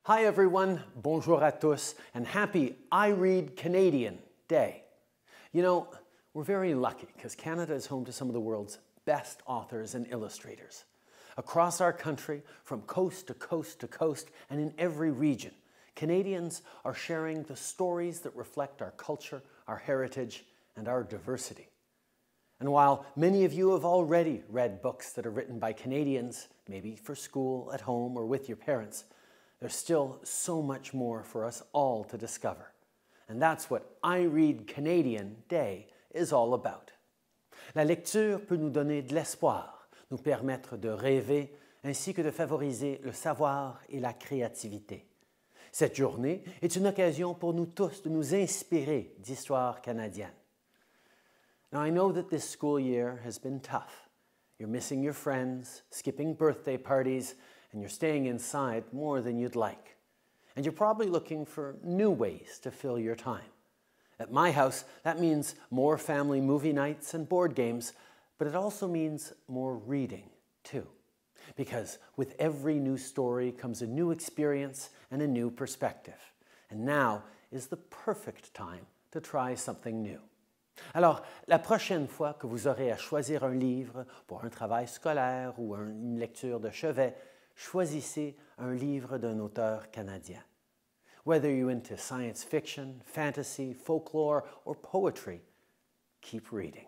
Hi everyone, bonjour à tous, and happy I Read Canadian Day. You know, we're very lucky because Canada is home to some of the world's best authors and illustrators. Across our country, from coast to coast to coast, and in every region, Canadians are sharing the stories that reflect our culture, our heritage, and our diversity. And while many of you have already read books that are written by Canadians, maybe for school, at home, or with your parents, there's still so much more for us all to discover. And that's what I Read Canadian Day is all about. La lecture peut nous donner de l'espoir, nous permettre de rêver, ainsi que de favoriser le savoir et la créativité. Cette journée est une occasion pour nous tous de nous inspirer d'histoires canadiennes. Now, I know that this school year has been tough. You're missing your friends, skipping birthday parties, and you're staying inside more than you'd like. And you're probably looking for new ways to fill your time. At my house, that means more family movie nights and board games, but it also means more reading, too. Because with every new story comes a new experience and a new perspective. And now is the perfect time to try something new. Alors, la prochaine fois que vous aurez à choisir un livre pour un travail scolaire ou une lecture de chevet, choisissez un livre d'un auteur canadien. Whether you're into science fiction, fantasy, folklore, or poetry, keep reading.